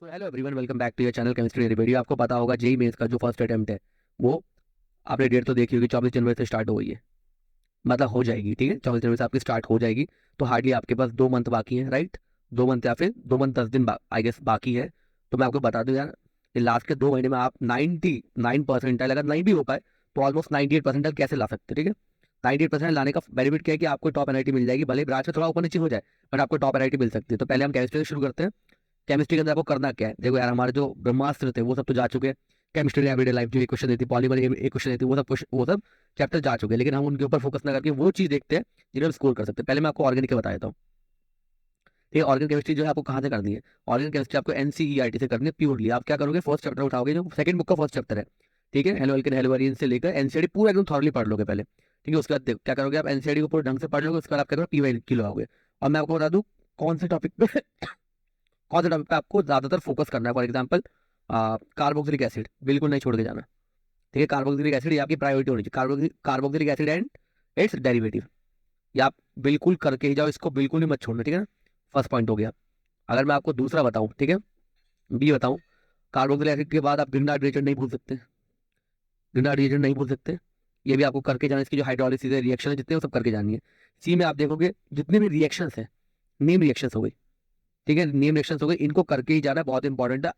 तो hello everyone, welcome back to your channel chemistry video. आपको पता होगा जेई मेंस का जो फर्स्ट अटेम्प्ट है वो आपने डेट तो देखी होगी, 24 जनवरी से स्टार्ट हो गई है। मतलब हो जाएगी, ठीक है, 24 जनवरी से आपकी स्टार्ट हो जाएगी। तो हार्डली आपके पास 2 मंथ बाकी है, राइट। 2 मंथ या फिर 2 मंथ 10 दिन आई गेस बाकी है। तो मैं आपको बता दूं यार, ये लास्ट के 2 महीने में आप 99% अगर नहीं भी हो पाए तो ऑलमोस्ट 98% कैसे ला सकते हैं, ठीक है। 98% लाने का बेनिफिट क्या है कि आपको टॉप एनआईटी मिल जाएगी, भले ब्रांच में थोड़ा ऊपर नीचे हो जाए, बट आपको टॉप एनआईटी मिल सकती है। तो पहले हम केमिस्ट्री से शुरू करते हैं। केमिस्ट्री के अंदर आपको करना क्या है, देखो यार, हमारे जो ब्रह्मास्त्र थे वो सब तो जा चुके हैं। केमिस्ट्री एवरीडे लाइफ जो एक क्वेश्चन देती, पॉलीमर एक क्वेश्चन देती, वो सब चैप्टर जा चुके हैं। लेकिन हम उनके ऊपर फोकस ना करके वो चीज देखते हैं जिन्हें हम स्कोर कर सकते हैं। पहले मैं आपको ऑर्गेनिक का बता देता हूँ। ठीक है, ऑर्गेनिक केमिस्ट्री जो है आपको कहाँ से करनी है। ऑर्गेनिक केमिस्ट्री आपको एनसीईआरटी से करनी है प्योरली। आप क्या करोगे, फर्स्ट चैप्टर उठाओगे जो सेकंड बुक का फर्स्ट चैप्टर है, ठीक है, हेलो एल्केन हेलो एरिन से लेकर एनसीईआरटी पूरा एकदम थॉरली पढ़ लोगे पहले, ठीक है। उसके बाद क्या करोगे, आप एनसीईआरटी को पूरे ढंग से पढ़ लोगे, उसके बाद आप क्या करोगे, पीवाई की लगाओगे। और मैं आपको बता दूं कौन से टॉपिक पे कौन से टॉपिक पे आपको ज्यादातर फोकस करना है। फॉर एग्जाम्पल कार्बोक्सिलिक एसिड बिल्कुल नहीं छोड़ के जाना, ठीक है। कार्बोक्सिलिक एसिड ये आपकी प्रायोरिटी होनी चाहिए, carboxylic acid and it's derivative. ये आप बिल्कुल करके ही जाओ, इसको बिल्कुल ही मत छोड़ना, ठीक है ना। फर्स्ट पॉइंट हो गया। अगर मैं आपको दूसरा बताऊं, ठीक है, बी बताऊं, कार्बोक्सिलिक एसिड के बाद आप ग्रिनार्ड रिएजेंट नहीं भूल सकते। ग्रिनार्ड रिएजेंट नहीं भूल सकते, ये भी आपको करके जाना है। इसकी जो हाइड्रोलिसिस है, रिएक्शन है, जितने वो सब करके जानी है। सी में आप देखोगे जितने भी रिएक्शंस है, नेम रिएक्शंस हो गई, ठीक है, नेम रिएक्शंस हो गई, इनको करके ही जाना है, बहुत इंपॉर्टेंट है।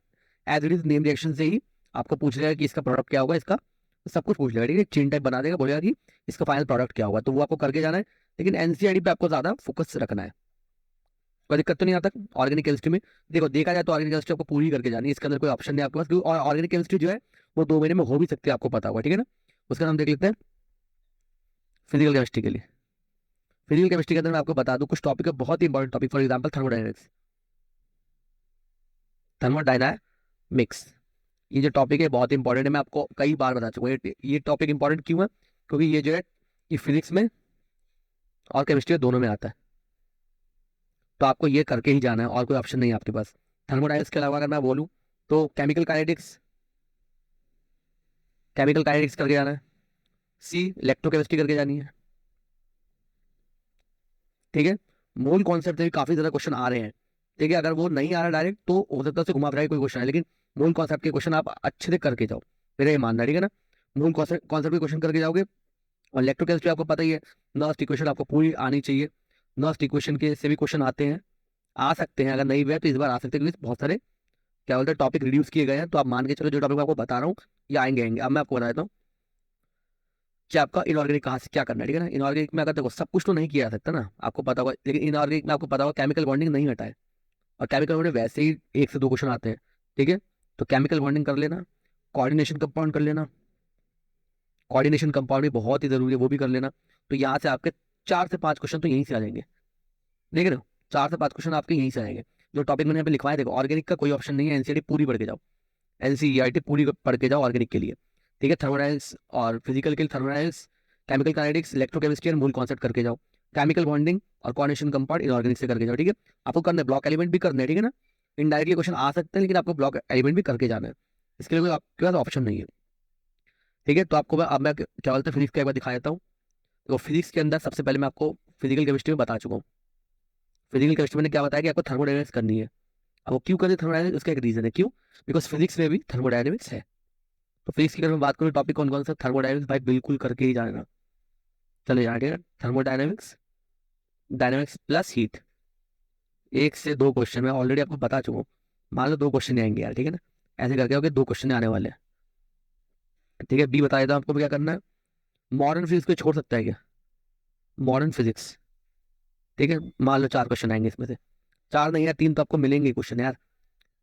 As it is name reaction से ही आपको पूछ लेगा कि इसका प्रोडक्ट क्या होगा, इसका सब कुछ पूछ लेगा, ठीक है। चेन टाइप बना देगा, बोलेगा कि इसका फाइनल प्रोडक्ट क्या होगा, तो वो आपको करके जाना है। लेकिन एनसीईआरटी पे आपको ज्यादा फोकस रखना है। कोई दिक्कत तो नहीं आता ऑर्गेनिक केमिस्ट्री में। देखो देखा जाए तो ऑर्गेनिक केमिस्ट्री आपको पूरी करके जानी है, इसके अंदर कोई ऑप्शन नहीं आपके पास, और ऑर्गेनिक केमिस्ट्री जो है वो 2 महीने में हो भी सकती है, आपको पता होगा, ठीक है ना। उसका नाम देख लेते हैं फिजिकल केमिस्ट्री के लिए। फिजिकल केमिस्ट्री के अंदर मैं आपको बता दूं कुछ टॉपिक है, बहुत ही important topic. For example thermodynamics, thermodynamics, ये जो टॉपिक है बहुत इंपॉर्टेंट है। मैं आपको कई बार बता चुका हूँ ये टॉपिक इंपॉर्टेंट क्यों है, क्योंकि ये जो है ये फिजिक्स में और केमिस्ट्री दोनों में आता है। तो आपको ये करके ही जाना है, और कोई ऑप्शन नहीं है आपके पास। थर्मोडायनामिक्स के अलावा अगर मैं बोलूँ तो केमिकल काइनेटिक्स करके जाना है। सी इलेक्ट्रोकेमिस्ट्री करके जानी है, ठीक है। मूल कॉन्सेप्ट से भी काफी ज्यादा क्वेश्चन आ रहे हैं, ठीक है। अगर वो नहीं आ रहा डायरेक्ट तो हो सकता है उससे घुमा फिरा के कोई क्वेश्चन है, लेकिन मूल कॉन्सेप्ट के क्वेश्चन आप अच्छे से करके जाओ, मेरा ये मानना है, ठीक है ना। मूल कॉन्सेप्ट के क्वेश्चन करके जाओगे। और इलेक्ट्रोकेमिस्ट्री आपको पता ही है, नॉस्ट इक्वेशन आपको पूरी आनी चाहिए। नॉस्ट इक्वेशन के से भी क्वेश्चन आते हैं, आ सकते हैं, अगर नहीं हुए तो इस बार आ सकते हैं, क्योंकि बहुत सारे क्या बोलते हैं टॉपिक रिड्यूस किए गए हैं। तो आप मान के चलो जो टॉपिक मैं आपको बता रहा हूँ ये आएंगे। अब मैं आपको बता देता हूँ कि आपका इनऑर्गेनिक कहाँ से क्या करना है, ठीक है ना। इनऑर्गेनिक में अगर देखो सब कुछ तो नहीं किया जा सकता ना, आपको पता होगा, लेकिन इनऑर्गेनिक में आपको पता होगा केमिकल बॉन्डिंग नहीं हटा है। और केमिकल बॉन्डिंग वैसे ही 1 से 2 क्वेश्चन आते हैं, ठीक है। तो केमिकल बॉन्डिंग कर लेना, कोऑर्डिनेशन कंपाउंड कर लेना, कोऑर्डिनेशन कंपाउंड भी बहुत ही जरूरी है, वो भी कर लेना। तो यहाँ से आपके 4 से 5 क्वेश्चन तो यहीं से आ जाएंगे, देख रहे हो, 4 से 5 क्वेश्चन आपके यहीं से आएंगे। जो टॉपिक मैंने यहाँ पे लिखवाया, देखो ऑर्गेनिक का कोई ऑप्शन नहीं है, एनसीईआरटी पूरी पढ़ के जाओ, एनसीईआरटी पूरी पढ़ के जाओ ऑर्गेनिक के लिए, ठीक है। थर्मोडायनामिक्स और फिजिकल के लिए थर्मोडायनामिक्स, केमिकल काइनेटिक्स, इलेक्ट्रोकेमिस्ट्री और मूल कॉन्सेप्ट करके जाओ। केमिकल बॉन्डिंग और कोऑर्डिनेशन कंपाउंड इनऑर्गेनिक से करके जाओ, ठीक है। आपको करना है, ब्लॉक एलिमेंट भी करना है, ठीक है ना। इनडायरेक्टली क्वेश्चन आ सकते हैं, लेकिन आपको ब्लॉक एलिमेंट भी करके जाना है, इसके लिए कोई आपके पास ऑप्शन नहीं है, ठीक है। तो आपको अब मैं क्या बोलते हैं फिजिक्स का एक बार दिखा देता हूँ। तो फिजिक्स के अंदर सबसे पहले मैं आपको फिजिकल केमिस्ट्री में बता चुका हूँ। फिजिकल केमिस्ट्री में क्या बताया कि आपको थर्मोडायनामिक्स करनी है। अब वो क्यों करनी है थर्मोडायनामिक्स, उसका एक रीजन है क्यों, बिकॉज फिजिक्स में भी थर्मोडायनामिक्स है। तो फिजिक्स की अगर मैं बात करूँ टॉपिक कौन कौन सा, थर्मोडायनामिक्स भाई बिल्कुल करके ही जाना, चले जाना, ठीक है। थर्मोडायनामिक्स, डायनामिक्स प्लस हीट, 1 से 2 क्वेश्चन मैं ऑलरेडी आपको बता चुका हूँ। मान लो 2 क्वेश्चन आएंगे यार, ठीक है ना, ऐसे करके होगे 2 क्वेश्चन आने वाले हैं, ठीक है। बी बता देता हूँ आपको क्या करना है। मॉडर्न फिजिक्स को छोड़ सकता है क्या, मॉडर्न फिजिक्स, ठीक है। मान लो 4 क्वेश्चन आएंगे इसमें से, 4 नहीं यार 3 तो आपको मिलेंगे क्वेश्चन यार।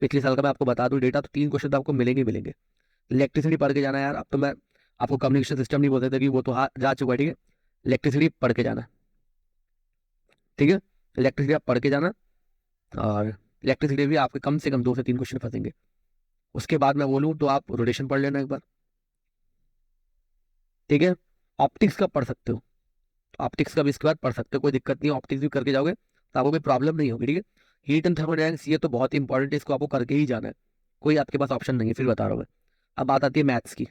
पिछले साल का मैं आपको बता दूं डेटा, तो 3 क्वेश्चन तो आपको मिलेंगे ही मिलेंगे। इलेक्ट्रिसिटी पढ़ के जाना है यार, अब तो मैं आपको कम्युनिकेशन सिस्टम नहीं बोल सकता कि वो तो जा चुका है, ठीक है। इलेक्ट्रिसिटी पढ़ के जाना, ठीक है। इलेक्ट्रिसिटी आप पढ़ के जाना, और इलेक्ट्रिसिटी भी आपके कम से कम 2 से 3 क्वेश्चन फंसेंगे। उसके बाद मैं बोलूँ तो आप रोटेशन पढ़ लेना एक बार, ठीक है। ऑप्टिक्स का पढ़ सकते हो, ऑप्टिक्स का भी इसके बाद पढ़ सकते हो, कोई दिक्कत नहीं है, ऑप्टिक्स भी करके जाओगे तो आपको कोई प्रॉब्लम नहीं होगी, ठीक है। हीट एंड थर्मोडायनामिक्स ये तो बहुत ही इंपॉर्टेंट है, इसको आपको करके ही जाना है, कोई आपके पास ऑप्शन नहीं है, फिर बता रहा हूँ मैं। अब बात आती है मैथ्स की,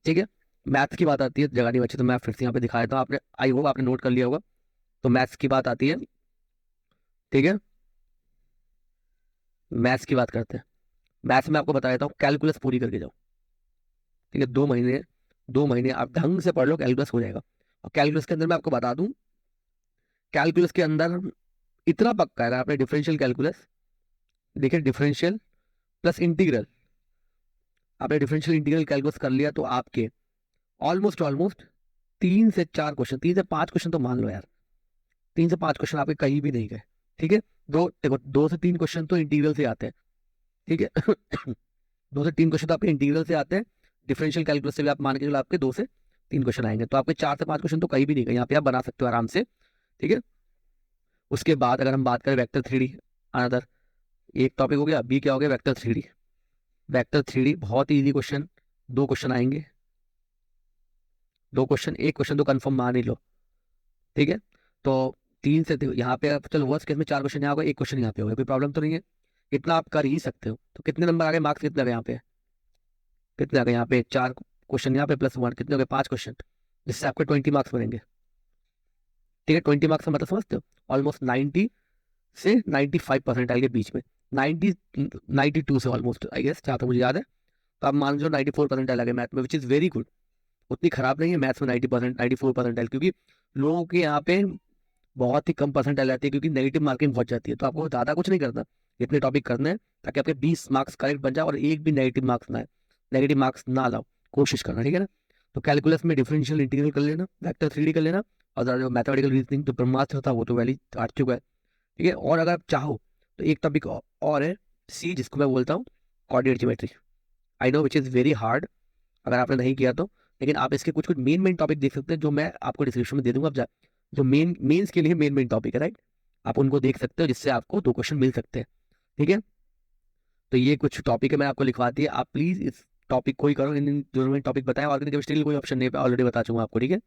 ठीक है। मैथ्स की बात आती है, जगह नहीं बची तो मैं फिर से यहाँ पे दिखा देता हूँ, आपने आई होप आपने नोट कर लिया होगा। तो मैथ्स की बात आती है, ठीक है, मैथ्स की बात करते हैं। मैथ्स में आपको बता देता हूँ, कैलकुलस पूरी करके जाओ, ठीक है। 2 महीने आप ढंग से पढ़ लो, कैलकुलस हो जाएगा। और कैलकुलस के अंदर मैं आपको बता दूं, कैलकुलस के अंदर इतना पक्का है, अगर आपने डिफरेंशियल कैलकुलस, देखिए डिफरेंशियल प्लस इंटीग्रल, आपने डिफरेंशियल इंटीग्रल कैलकुलस कर लिया तो आपके ऑलमोस्ट ऑलमोस्ट 3 से 4 क्वेश्चन, 3 से 5 क्वेश्चन तो मान लो यार, 3 से 5 क्वेश्चन आपके कहीं भी नहीं गए, ठीक है। दो देखो, 2 से 3 क्वेश्चन तो इंटीग्रल से आते हैं, ठीक है। 2 से 3 क्वेश्चन तो आपके इंटीग्रल से आते हैं, डिफरेंशियल कैलकुलस से भी आप मान के चलो आपके 2 से 3 क्वेश्चन आएंगे, तो आपके 4 से 5 क्वेश्चन तो कहीं भी नहीं गए, यहाँ पे आप बना सकते हो आराम से, ठीक है। उसके बाद अगर हम बात करें वेक्टर 3D, अनदर एक टॉपिक हो गया, बी क्या हो गया, वेक्टर 3D। वेक्टर 3D बहुत ही इजी क्वेश्चन, 2 क्वेश्चन आएंगे, 2 क्वेश्चन, एक क्वेश्चन तो कंफर्म मान ही लो, ठीक है। तो यहाँ पे चलो वर्स्ट केस में 4 क्वेश्चन यहाँ होगा, एक क्वेश्चन यहाँ पे होगा, कोई प्रॉब्लम तो नहीं है, इतना आप कर ही सकते हो। तो कितने नंबर आ गए, मार्क्स कितने आ गए यहाँ पे, कितने आ गए यहाँ पे, 4 क्वेश्चन यहाँ पे प्लस 1, कितने हो गए, 5 क्वेश्चन, जिससे आपके 20 मार्क्स बनेंगे, ठीक है। 20 मार्क्स का मतलब समझते हो, ऑलमोस्ट 90 से 95 परसेंटाइल के बीच में, 92 से ऑलमोस्ट आई गेस, जहाँ तक मुझे याद है। तो आप मान लो 94 परसेंटाइल आ गए मैथ में, विच इज़ वेरी गुड। उतनी खराब नहीं है मैथ्स में 90%, 94 परसेंटाइल, क्योंकि लोगों के यहाँ पे बहुत ही कम परसेंटाइल आती है, क्योंकि नेगेटिव मार्किंग बहुत जाती है। तो आपको ज़्यादा कुछ नहीं करना, इतने टॉपिक करने हैं ताकि आपके 20 मार्क्स करेक्ट बन जाए और एक भी नेगेटिव मार्क्स ना आए, नेगेटिव मार्क्स ना लाओ, कोशिश करना, ठीक है ना। तो कैलकुलस में डिफरेंशियल इंटीग्रल कर लेना, वेक्टर 3D कर लेना, और जो मैथमेटिकल रीजनिंग जो ब्रह्मास्त्र था वो तो वैली हट चुका है, ठीक है। और अगर आप चाहो तो एक टॉपिक और है, सी, जिसको मैं बोलता हूँ coordinate geometry. I know which is very hard, अगर आपने नहीं किया तो, लेकिन आप इसके कुछ कुछ मेन टॉपिक देख सकते हैं, जो मैं आपको डिस्क्रिप्शन में दे दूंगा। आप जो मेंस के लिए मेन टॉपिक है, राइट, आप उनको देख सकते हो, जिससे आपको 2 क्वेश्चन मिल सकते हैं, ठीक है। तो ये कुछ टॉपिक है, मैं आपको लिखवा दिया, आप प्लीज इस टॉपिक को ही करो, इन जो मैंने टॉपिक बताया। ऑर्गेनिक केमिस्ट्री के लिए कोई ऑप्शन नहीं है, ऑलरेडी बता चुका आपको, ठीक है।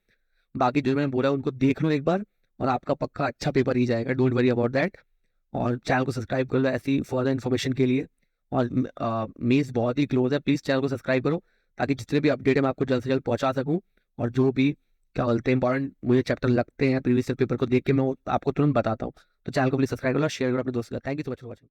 बाकी जो मैंने बोला उनको देख लो एक बार, और आपका पक्का अच्छा पेपर ही जाएगा, डोंट वरी अबाउट दैट। और चैनल को सब्सक्राइब कर लो ऐसी फर्दर इन्फॉर्मेशन के लिए। और मेंस बहुत ही क्लोज है, प्लीज़ चैनल को सब्सक्राइब करो, ताकि जितने भी अपडेट है मैं आपको जल्द से जल्द पहुंचा सकूं। और जो भी क्या बोलते हैं इंपॉर्टेंट मुझे चैप्टर लगते हैं प्रीवियस पेपर को देख के, मैं वो आपको तुरंत बताता हूँ। तो चैनल को प्लीज सब्सक्राइब करो, शेयर करो अपने दोस्तों के साथ। Thank you so much for watching.